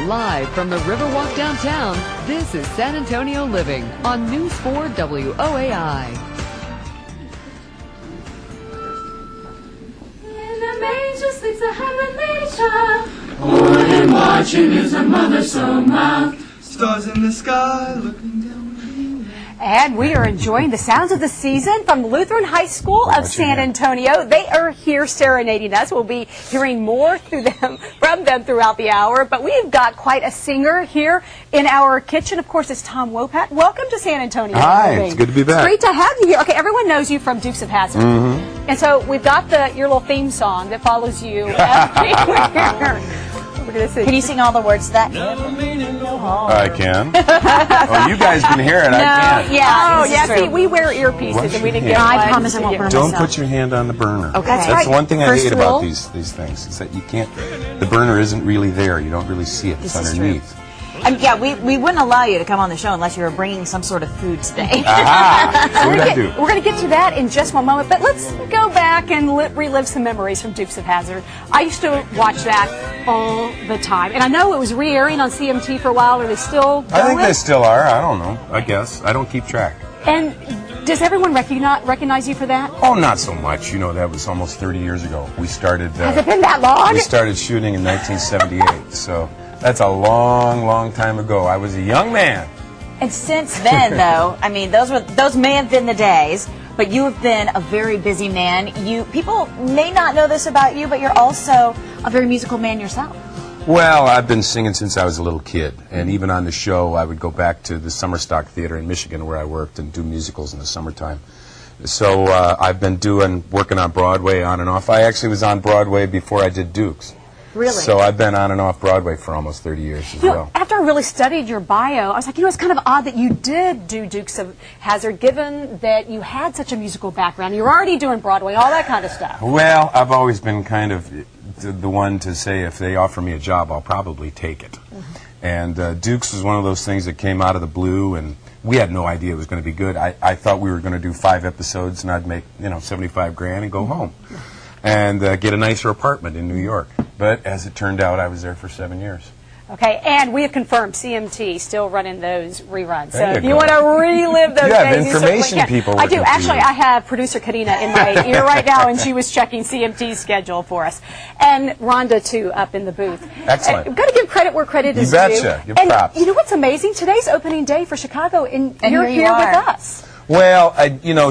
Live from the Riverwalk downtown, this is San Antonio Living on News 4 WOAI. In the manger sleeps a heavenly child. Born and watching is a mother so mild. Stars in the sky looking down. And we are enjoying the sounds of the season from Lutheran High School of San Antonio. They are here serenading us. We'll be hearing more from them throughout the hour. But we've got quite a singer here in our kitchen. Of course, it's Tom Wopat. Welcome to San Antonio. Hi, it's good to be back. It's great to have you here. Okay, everyone knows you from Dukes of Hazzard. And so we've got your little theme song that follows you everywhere. Can you sing all the words to that? I can. Oh, you guys can hear it. I can't. Yeah. Oh, yeah. See, we wear earpieces and we didn't get one. I promise I won't burn Don't myself. put your hand on the burner. Okay. That's the one thing I hate First about rule. these things is that you can't. The burner isn't really there. You don't really see it. It's underneath. Yeah, we wouldn't allow you to come on the show unless you were bringing some sort of food today. Aha! What did I do? We're going to get to that in just one moment, but let's go back and relive some memories from Dukes of Hazzard. I used to watch that all the time, and I know it was re-airing on CMT for a while. Are they still going? I think they still are. I don't know. I guess. I don't keep track. And does everyone recognize you for that? Oh, not so much. You know, that was almost 30 years ago. We started. Has it been that long? We started shooting in 1978, so that's a long, long time ago. I was a young man. And since then, though, I mean, those may have been the days, but you have been a very busy man. People may not know this about you, but you're also a very musical man yourself. Well, I've been singing since I was a little kid, and even on the show, I would go back to the Summer Stock Theater in Michigan where I worked and do musicals in the summertime. So I've been working on Broadway on and off. I actually was on Broadway before I did Dukes. Really? So I've been on and off Broadway for almost 30 years as well. After I really studied your bio, I was like, it's kind of odd that you did do Dukes of Hazzard, given that you had such a musical background. You were already doing Broadway, all that kind of stuff. Well, I've always been kind of the one to say if they offer me a job, I'll probably take it. And Dukes was one of those things that came out of the blue, and we had no idea it was going to be good. I thought we were going to do 5 episodes, and I'd make, $75,000 and go home and get a nicer apartment in New York. But as it turned out, I was there for 7 years. Okay, and we have confirmed CMT still running those reruns. So There if you you go. want to relive those You have days, information you certainly can. people I do. working for Actually, you. I have producer Karina in my ear right now, and she was checking CMT's schedule for us. And Rhonda, too, up in the booth. Excellent. We've got to give credit where credit is due. You betcha. Give and props. you know what's amazing? Today's opening day for Chicago, and you're here you here with are. us. Well,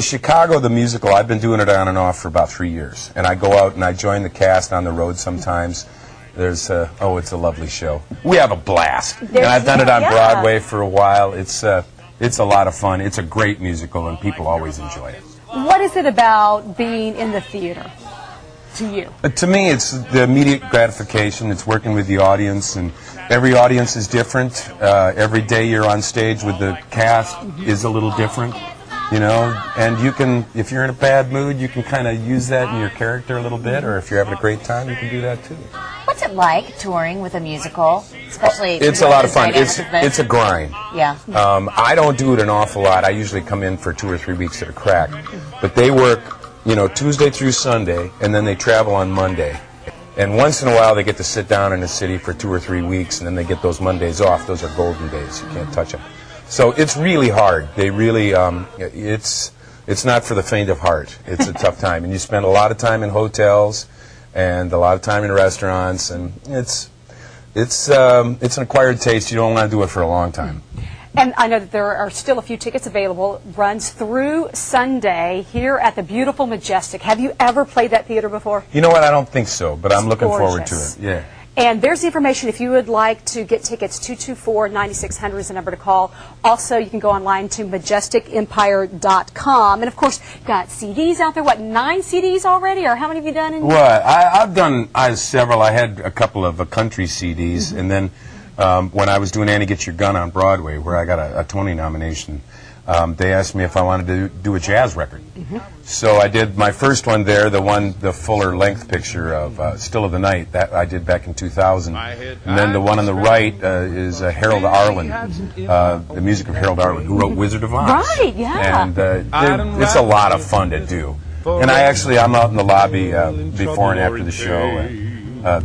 Chicago, the musical, I've been doing it on and off for about 3 years. And I go out and I join the cast on the road sometimes. It's a lovely show. We have a blast. And I've done it on Broadway for a while. It's a lot of fun. It's a great musical, and people always enjoy it. What is it about being in the theater to you? To me, it's the immediate gratification. It's working with the audience, and every audience is different. Every day you're on stage with the cast is a little different. And you can, if you're in a bad mood, you can kind of use that in your character a little bit, or if you're having a great time, you can do that too. What's it like touring with a musical, especially? It's a lot of fun. It's It's a grind. Yeah. I don't do it an awful lot. I usually come in for 2 or 3 weeks at a crack, but they work, Tuesday through Sunday, and then they travel on Monday. And once in a while, they get to sit down in the city for 2 or 3 weeks, and then they get those Mondays off. Those are golden days. You can't touch them. So it's really hard. They really, it's not for the faint of heart. It's a tough time, and you spend a lot of time in hotels and a lot of time in restaurants, and it's an acquired taste. You don't want to do it for a long time. And I know that there are still a few tickets available. Runs through Sunday here at the beautiful Majestic. Have you ever played that theater before? You know what? I don't think so, but I'm looking forward to gorgeous. it. Yeah. And there's the information if you would like to get tickets. 224-9600 is the number to call. Also, you can go online to majesticempire.com. And, of course, you've got CDs out there. What, 9 CDs already? Or how many have you done? Well, I've done several. I had a couple of country CDs, and then when I was doing Annie Get Your Gun on Broadway, where I got a Tony nomination, they asked me if I wanted to do a jazz record. So I did my first one there, the fuller length picture of Still of the Night, that I did back in 2000. And then the one on the right is Harold Arlen, the music of Harold Arlen, who wrote Wizard of Oz. Right, yeah. And it's a lot of fun to do. And I'm out in the lobby before and after the show.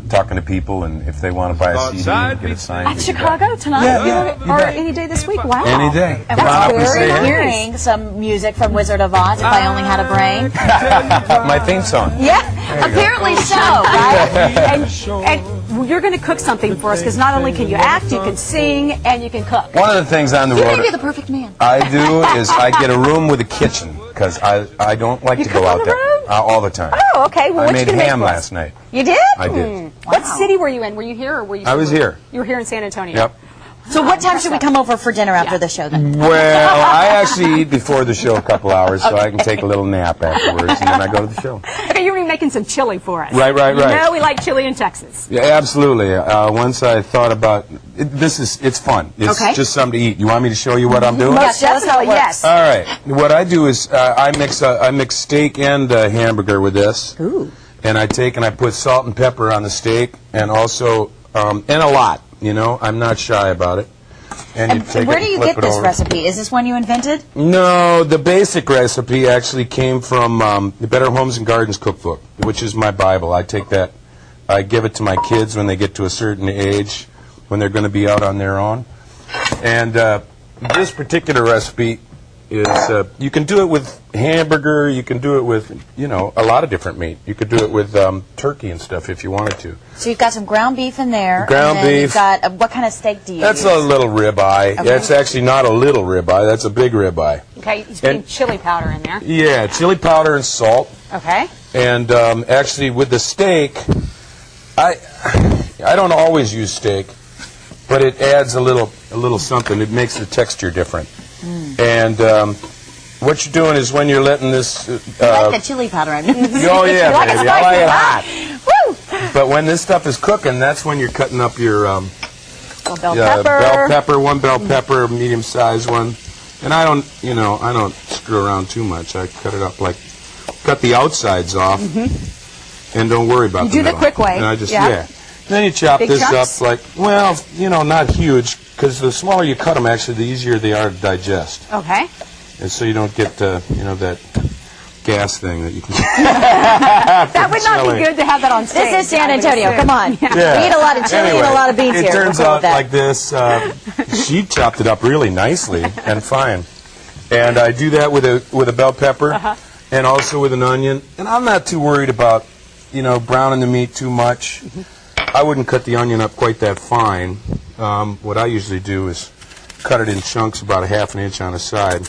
talking to people, and if they want to buy a CD, get it signed. At Chicago tonight? Yeah, Or any day this week? Wow. Any day. And Come up and we're say hey. hearing some music from Wizard of Oz, If I Only Had a Brain. My theme song. Yeah, apparently so, right? And you're going to cook something for us, because not only can you act, you can sing, and you can cook. One of the things on the You're road going to be the perfect man. I do is I get a room with a kitchen, because I don't like to cook go on out the there road? All the time. Oh, okay. Well, I what made you gonna make ham for us? last night. You did? I did. What city were you in? Were you here or were you? I was here. You were here in San Antonio. Yep. So what time should we come over for dinner after the show then? Well, I actually eat before the show a couple hours, so I can take a little nap afterwards, and then I go to the show. Okay, you're going to be making some chili for us. Right. You know we like chili in Texas. Yeah, absolutely. Once I thought about it's fun. It's Okay. just something to eat. You want me to show you what I'm doing? Most definitely, yes. All right. What I do is I mix steak and hamburger with this. Ooh. And I put salt and pepper on the steak, and also and a lot. You know, I'm not shy about it. And you take Where it do and you flip get it this over. recipe? Is this one you invented? No, the basic recipe actually came from the Better Homes and Gardens cookbook, which is my Bible. I take that, I give it to my kids when they get to a certain age, when they're going to be out on their own. And this particular recipe is, you can do it with hamburger, you can do it with, you know, a lot of different meat. You could do it with turkey and stuff if you wanted to. So you've got some ground beef in there. Ground and then beef. You've got, what kind of steak do you That's use? a little ribeye. Okay. That's actually not a little ribeye, that's a big ribeye. Okay, he's putting chili powder in there. Yeah, chili powder and salt. Okay. And actually, with the steak, I don't always use steak, but it adds a little something. It makes the texture different. And what you're doing is when you're letting this. I like the chili powder. Oh yeah, like it baby, I like it hot. Woo! But when this stuff is cooking, that's when you're cutting up your Bell pepper. one bell pepper, medium-sized one. And I don't screw around too much. I cut it up cut the outsides off, and don't worry about You do the middle. quick way. And I just Yeah. Then you chop Big this chunks? up not huge, because the smaller you cut them, actually, the easier they are to digest, Okay. and so you don't get that gas thing that you can. That would not be good to have that on stage. This is San I would Antonio. assume. Come on. Yeah. We eat a lot of chili and a lot of beans it here. turns We're cool out with that. like this. She chopped it up really nicely and fine, and I do that with a bell pepper and also with an onion. And I'm not too worried about browning the meat too much. I wouldn't cut the onion up quite that fine. What I usually do is cut it in chunks about a ½ inch on a side.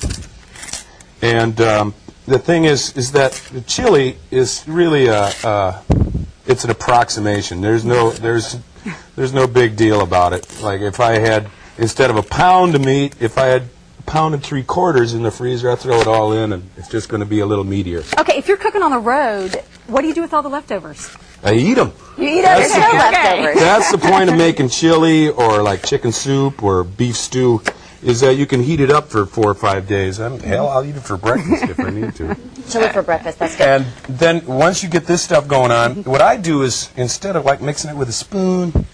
And the thing is that the chili is really it's an approximation. There's no big deal about it. Like if I had, instead of a pound of meat, if I had a pound and 3/4 in the freezer, I throw it all in, and it's just going to be a little meatier. Okay, if you're cooking on the road, what do you do with all the leftovers? I eat them. You eat That's everything. no Okay. leftovers. That's the point of making chili or like chicken soup or beef stew, is that you can heat it up for 4 or 5 days. Hell, I'll eat it for breakfast if I need to. Chili for breakfast. That's good. And then once you get this stuff going on, what I do is, instead of like mixing it with a spoon,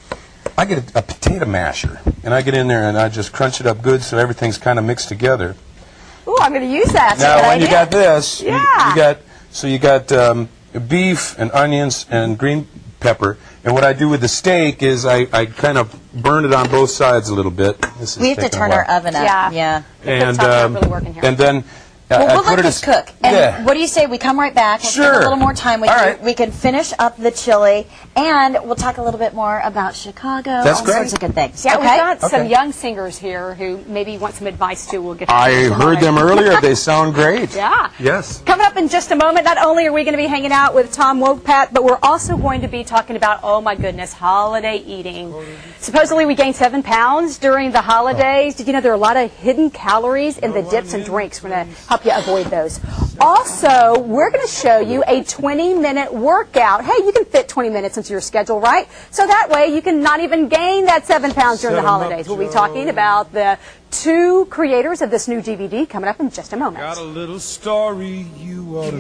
I get a potato masher, and I get in there and I just crunch it up good so everything's kind of mixed together. Ooh, I'm going to use that. Now, Good when you idea. got this, Yeah. you got beef and onions and green pepper. And what I do with the steak is I kind of burn it on both sides a little bit. This is We have to taking a turn while. our oven up. Yeah. And It's not really working here. and then Well, I we'll put let it this as- cook. And Yeah. what do you say we come right back? We'll spend Sure. a little more time with All you. right. We can finish up the chili, and we'll talk a little bit more about Chicago. That's all great. sorts of good things. Yeah, okay? we've got some Okay. young singers here who maybe want some advice too. We'll get to I that in a heard them moment. earlier. They sound great. Yeah. Yes. Coming up in just a moment, not only are we going to be hanging out with Tom Wopat, but we're also going to be talking about, oh my goodness, holiday eating. Supposedly we gained 7 pounds during the holidays. Did you know there are a lot of hidden calories in the dips and drinks? We're going to help you avoid those. Also, we're going to show you a 20-minute workout. Hey, you can fit 20 minutes into your schedule, right? So that way you can not even gain that 7 pounds during the holidays. We'll be talking about the 2 creators of this new DVD coming up in just a moment. Got a little story you ought to